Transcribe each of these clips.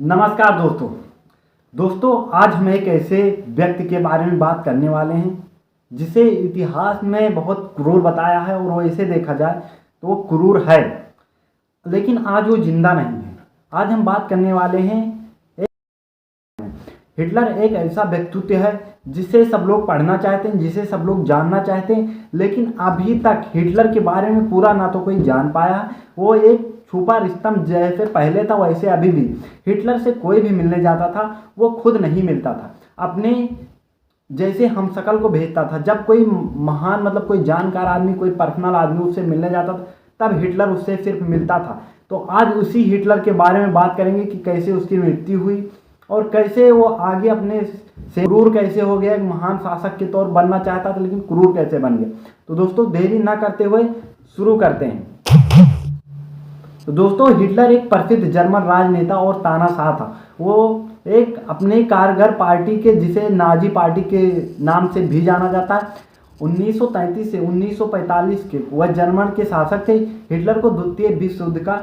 नमस्कार दोस्तों आज हम एक ऐसे व्यक्ति के बारे में बात करने वाले हैं जिसे इतिहास में बहुत क्रूर बताया है और वैसे देखा जाए तो वो क्रूर है, लेकिन आज वो जिंदा नहीं है। आज हम बात करने वाले हैं हिटलर। एक ऐसा व्यक्तित्व है जिसे सब लोग पढ़ना चाहते हैं, जिसे सब लोग जानना चाहते हैं, लेकिन अभी तक हिटलर के बारे में पूरा ना तो कोई जान पाया। वो एक छुपा रिस्तम जैसे पहले था वैसे अभी भी हिटलर से कोई भी मिलने जाता था वो खुद नहीं मिलता था, अपने जैसे हम शकल को भेजता था। जब कोई महान मतलब कोई जानकार आदमी, कोई पर्सनल आदमी उससे मिलने जाता था तब हिटलर उससे सिर्फ मिलता था। तो आज उसी हिटलर के बारे में बात करेंगे कि कैसे उसकी मृत्यु हुई और कैसे वो आगे अपने से क्रूर कैसे हो गया। एक महान शासक के तौर बनना चाहता था लेकिन क्रूर कैसे बन गया। तो दोस्तों देरी ना करते हुए शुरू करते हैं। तो दोस्तों हिटलर एक प्रसिद्ध जर्मन राजनेता और तानाशाह था। वो एक अपने कारगर पार्टी के, जिसे नाजी पार्टी के नाम से भी जाना जाता है, 1933 से 1945 के वह जर्मन के शासक थे। हिटलर को द्वितीय विश्व युद्ध का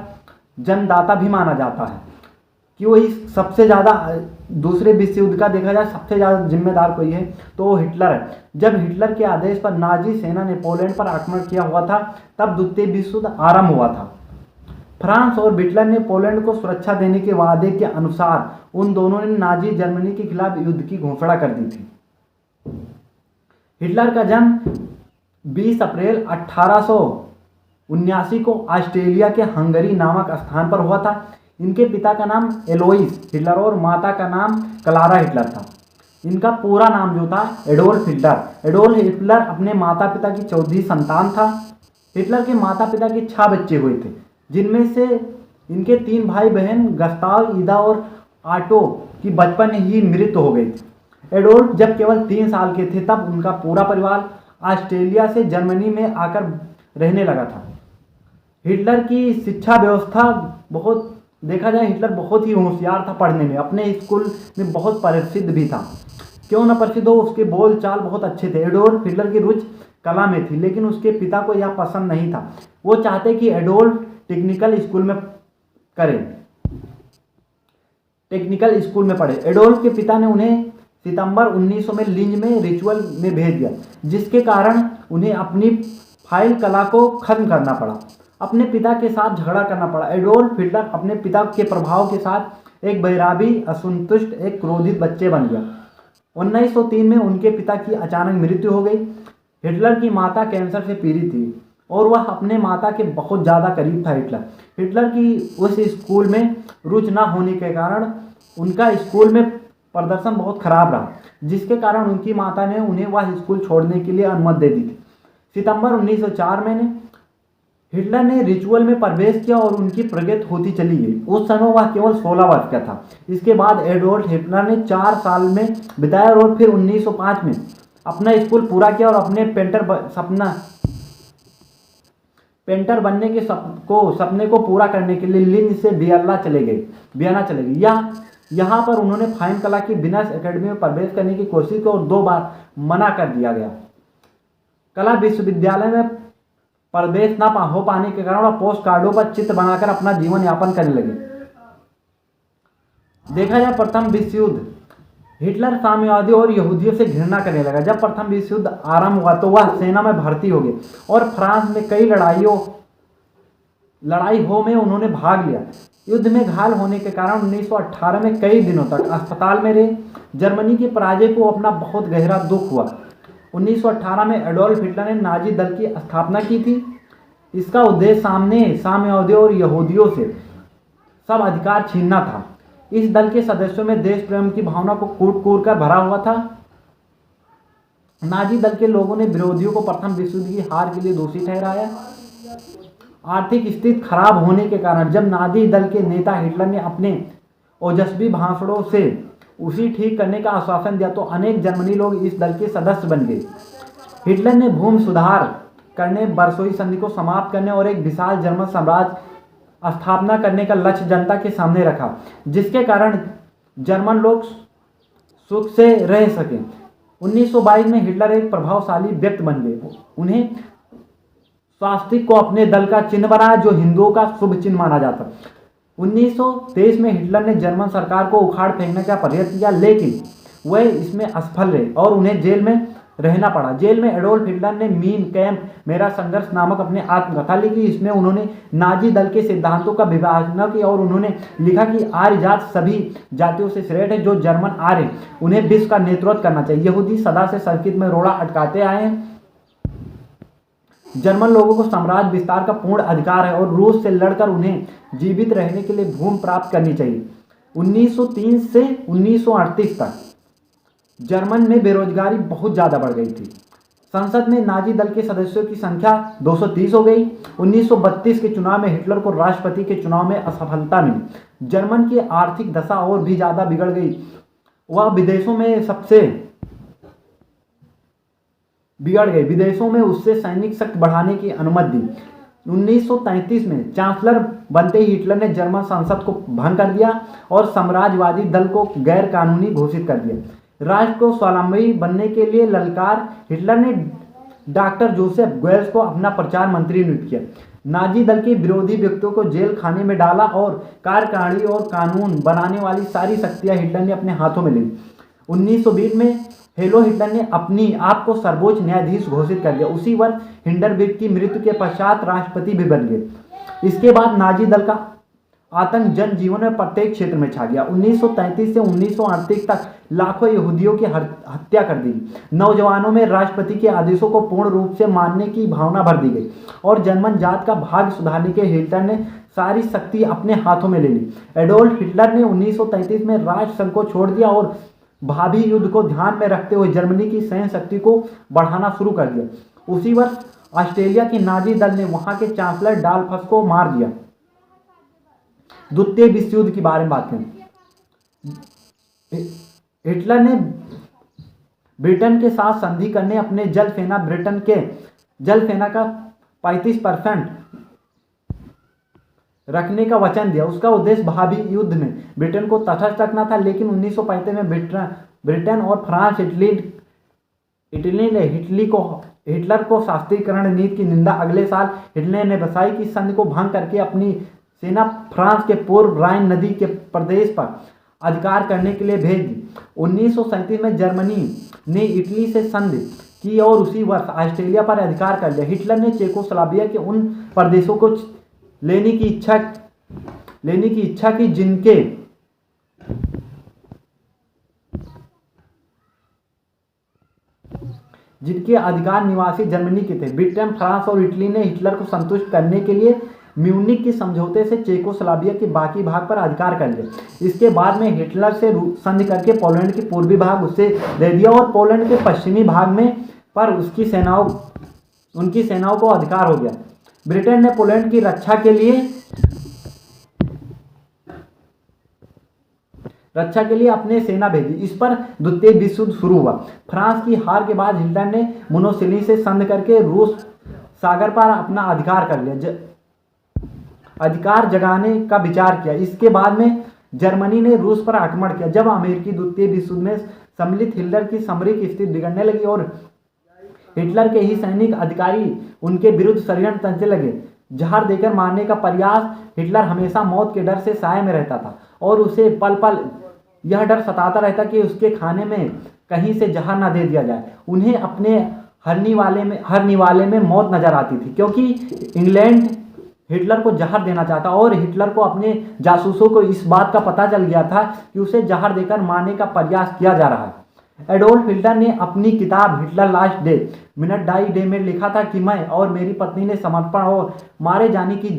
जन्मदाता भी माना जाता है कि वो इस सबसे ज़्यादा दूसरे विश्व युद्ध का देखा जाए सबसे ज़्यादा जिम्मेदार कोई है तो वो हिटलर है। जब हिटलर के आदेश पर नाजी सेना ने पोलैंड पर आक्रमण किया हुआ था तब द्वितीय विश्व युद्ध आरंभ हुआ था। फ्रांस और हिटलर ने पोलैंड को सुरक्षा देने के वादे के अनुसार उन दोनों ने नाजी जर्मनी के खिलाफ युद्ध की घोषणा कर दी थी। हिटलर का जन्म 20 अप्रैल 1879 को ऑस्ट्रिया के हंगरी नामक स्थान पर हुआ था। इनके पिता का नाम एलोइस हिटलर और माता का नाम क्लारा हिटलर था। इनका पूरा नाम जो था एडोल्फ हिटलर। एडोल्फ हिटलर अपने माता पिता की चौथी संतान था। हिटलर के माता पिता के 6 बच्चे हुए थे, जिनमें से इनके 3 भाई बहन गस्ताव, ईदा और आटो की बचपन ही मृत्यु हो गई थी। एडोल्फ जब केवल 3 साल के थे तब उनका पूरा परिवार ऑस्ट्रेलिया से जर्मनी में आकर रहने लगा था। हिटलर की शिक्षा व्यवस्था बहुत देखा जाए, हिटलर बहुत ही होशियार था पढ़ने में। अपने स्कूल में बहुत प्रसिद्ध भी था। क्यों ना प्रसिद्ध हो, उसके बोल चाल बहुत अच्छे थे। एडोल्फ हिटलर की रुचि कला में थी, लेकिन उसके पिता को यह पसंद नहीं था। वो चाहते कि एडोल्फ टेक्निकल स्कूल में पढ़े। एडोल्फ के पिता ने उन्हें सितंबर 1900 में लिंज में रिचुअल में भेज दिया, जिसके कारण उन्हें अपनी फाइल कला को खत्म करना पड़ा, अपने पिता के साथ झगड़ा करना पड़ा। एडोल्फ हिटलर अपने पिता के प्रभाव के साथ एक बहिरागी, असंतुष्ट, एक क्रोधित बच्चे बन गया। 1903 में उनके पिता की अचानक मृत्यु हो गई। हिटलर की माता कैंसर से पीड़ित थी और वह अपने माता के बहुत ज़्यादा करीब था। हिटलर की उस स्कूल में रुचि न होने के कारण उनका स्कूल में प्रदर्शन बहुत खराब रहा, जिसके कारण उनकी माता ने उन्हें वह स्कूल छोड़ने के लिए अनुमति दे दी थी। सितंबर 1904 में हिटलर ने रिचुअल में प्रवेश किया और उनकी प्रगति होती चली गई। उस समय वह केवल 16 वर्ष का था। इसके बाद एडोल्फ हिटलर ने 4 साल में बिताया और फिर 1905 में अपना स्कूल पूरा किया और अपने पेंटर बनने के सपने को पूरा करने के लिए लिंज से वियना चले गए। यहाँ पर उन्होंने फाइन कला की विनर्स एकेडमी में प्रवेश करने की कोशिश की और 2 बार मना कर दिया गया। कला विश्वविद्यालय में प्रवेश न हो पाने के कारण वह पोस्ट कार्डों पर चित्र बनाकर अपना जीवन यापन करने लगे। देखा जाए प्रथम विश्व युद्ध, हिटलर साम्यवादियों और यहूदियों से घृणा करने लगा। जब प्रथम विश्व युद्ध आरंभ हुआ तो वह सेना में भर्ती हो गए और फ्रांस में कई लड़ाई में उन्होंने भाग लिया। युद्ध में घायल होने के कारण 1918 में कई दिनों तक अस्पताल में रहे। जर्मनी की पराजय को अपना बहुत गहरा दुख हुआ। 1918 में एडोल्फ हिटलर ने नाजी दल की स्थापना की थी। इसका उद्देश्य साम्यवादियों और यहूदियों से सब अधिकार छीनना था। इस दल के सदस्यों में देश प्रेम की भावना को कूट कर भरा हुआ था। नाजी दल के लोगों ने विरोधियों को प्रथम विश्व युद्ध की हार के लिए दोषी ठहराया। आर्थिक स्थिति खराब होने के कारण जब नाजी दल के नेता हिटलर ने अपने ओजस्वी भाषणों से उसी ठीक करने का आश्वासन दिया तो अनेक जर्मनी लोग इस दल के सदस्य बन गए। हिटलर ने भूमि सुधार करने, वर्सोई संधि को समाप्त करने और एक विशाल जर्मन साम्राज्य स्थापना करने का लक्ष्य जनता के सामने रखा, जिसके कारण जर्मन लोग सुख से रह सके। 1922 में हिटलर एक प्रभावशाली व्यक्ति बन गए। उन्हें स्वास्तिक को अपने दल का चिन्ह बनाया, जो हिंदुओं का शुभ चिन्ह माना जाता। 1923 में हिटलर ने जर्मन सरकार को उखाड़ फेंकने का प्रयत्न किया, लेकिन वह इसमें असफल रहे और उन्हें जेल में रहना पड़ा। जेल में एडोल्फ हिटलर ने मीन कैंप मेरा संघर्ष नामक अपने आत्मकथा लिखी। इसमें उन्होंने नाजी दल के सिद्धांतों का विभाजन किया और उन्होंने लिखा कि आर्य जात सभी जातियों से श्रेष्ठ है। जो जर्मन आर्य उन्हें विश्व का नेतृत्व करना चाहिए। यहूदी सदा से संस्कृत में रोड़ा अटकाते आए हैं। जर्मन लोगों को साम्राज्य विस्तार का पूर्ण अधिकार है और रूस से लड़कर उन्हें जीवित रहने के लिए भूमि प्राप्त करनी चाहिए। 1903 से 1938 तक जर्मन में बेरोजगारी बहुत ज़्यादा बढ़ गई थी। संसद में नाजी दल के सदस्यों की संख्या 230 हो गई। 1932 के चुनाव में हिटलर को राष्ट्रपति के चुनाव में असफलता मिली। जर्मन की आर्थिक दशा और भी ज़्यादा बिगड़ गई। वह विदेशों में उससे सैनिक शक्ति बढ़ाने की अनुमति दी। 1933 में चांसलर बनते ही हिटलर ने जर्मन संसद को भंग कर दिया और साम्राज्यवादी दल को गैर कानूनी घोषित कर दिया। राष्ट्र को स्वावलंबी बनने के लिए ललकार हिटलर ने डॉक्टर जोसेफ गोएब्स को अपना प्रचार मंत्री नियुक्त किया। नाजी दल के विरोधी व्यक्तियों को जेल खाने में डाला और कार्यकारिणी और कानून बनाने वाली सारी शक्तियां हिटलर ने अपने हाथों में ली। 1920 में हिटलर ने अपनी आप को सर्वोच्च न्यायाधीश घोषित कर दिया। उसी वर्ष हिंडरबिर्ग की मृत्यु के पश्चात राष्ट्रपति भी बन गए। इसके बाद नाजी दल का आतंक जनजीवन में प्रत्येक क्षेत्र में छा गया। 1933 से 1938 तक लाखों यहूदियों की हत्या कर दी। नौजवानों में राष्ट्रपति के आदेशों को पूर्ण रूप से मानने की भावना भर दी गई और जर्मन जात का भाग्य सुधारने के हिटलर ने सारी शक्ति अपने हाथों में ले ली। एडोल्फ हिटलर ने 1933 में राष्ट्रसंघ को छोड़ दिया और भावी युद्ध को ध्यान में रखते हुए जर्मनी की सैन्य शक्ति को बढ़ाना शुरू कर दिया। उसी वर्ष ऑस्ट्रेलिया की नाजी दल ने वहां के चांसलर डॉल्फस को मार दिया। द्वितीय विश्व युद्ध की बारे में बात करें। हिटलर ने ब्रिटेन के साथ संधि करने अपने ब्रिटेन के जल सेना का 35% रखने का वचन दिया। उसका उद्देश्य भावी युद्ध में ब्रिटेन को तटस्थ रखना था, लेकिन 1935 में ब्रिटेन और फ्रांस इटली ने हिटलर को शास्त्रीकरण नीति की निंदा अगले साल हिटलर ने बताई कि संधि को भंग करके अपनी सेना फ्रांस के पूर्व राइन नदी के प्रदेश पर अधिकार करने के लिए भेज दी। 1937 में जर्मनी ने इटली से संधि की और उसी वर्ष ऑस्ट्रेलिया पर अधिकार कर लिया। हिटलर ने चेकोस्लोवाकिया के उन प्रदेशों को लेने की इच्छा की जिनके अधिकार निवासी जर्मनी के थे। ब्रिटेन, फ्रांस और इटली ने हिटलर को संतुष्ट करने के लिए म्यूनिख के समझौते से चेकोस्लोवाकिया के बाकी भाग पर अधिकार कर लिया। इसके बाद में हिटलर से संधि करके पोलैंड के पूर्वी भाग उससे दे दिया और पोलैंड के पश्चिमी भाग में पर उनकी सेनाओं को अधिकार हो गया। ब्रिटेन ने पोलैंड की रक्षा के लिए अपने सेना भेजी। इस पर द्वितीय विश्व युद्ध शुरू हुआ। फ्रांस की हार के बाद हिटलर ने मुसोलिनी से संधि करके रूस सागर पर अपना अधिकार जगाने का विचार किया। इसके बाद में जर्मनी ने रूस पर आक्रमण किया। जब अमेरिकी द्वितीय विश्व युद्ध में सम्मिलित हिटलर की सामरिक स्थिति बिगड़ने लगी और हिटलर के ही सैनिक अधिकारी उनके विरुद्ध षड्यंत्र रचने लगे। जहर देकर मारने का प्रयास। हिटलर हमेशा मौत के डर से साए में रहता था और उसे पल पल यह डर सताता रहता कि उसके खाने में कहीं से जहर न दे दिया जाए। उन्हें अपने हर निवाले में मौत नजर आती थी, क्योंकि इंग्लैंड हिटलर को जहर देना चाहता और हिटलर को अपने जासूसों को इस बात का पता चल गया था कि उसे जहर देकर मारने का प्रयास किया जा रहा है। एडोल्फ हिटलर ने अपनी किताब Hitler last day minute die day में लिखा था कि मैं और मेरी पत्नी ने समर्पण और मारे जाने की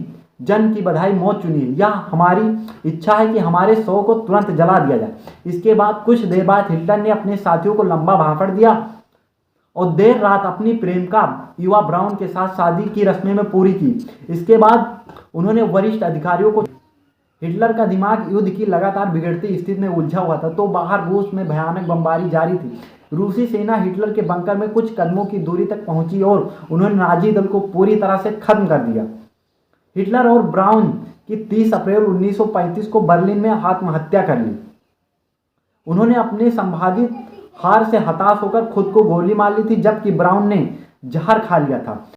जन की बधाई मौत चुनी है। यह हमारी इच्छा है कि हमारे शव को तुरंत जला दिया जाए। इसके बाद कुछ देर बाद हिटलर ने अपने साथियों को लंबा भाषण दिया और देर रात अपनी प्रेमिका युवा ब्राउन के साथ शादी की रस्में में पूरी की। इसके बाद उन्होंने वरिष्ठ अधिकारियों को हिटलर का दिमाग युद्ध की लगातार बिगड़ती स्थिति में उलझा हुआ था, तो बाहर रूस में भयानक बमबारी जारी थी। रूसी सेना हिटलर के बंकर में कुछ कदमों की दूरी तक पहुंची और उन्होंने नाजी दल को पूरी तरह से खत्म कर दिया। हिटलर और ब्राउन की 30 अप्रैल 1935 को बर्लिन में आत्महत्या कर ली। उन्होंने अपने संभावित हार से हताश होकर खुद को गोली मार ली थी, जबकि ब्राउन ने जहर खा लिया था।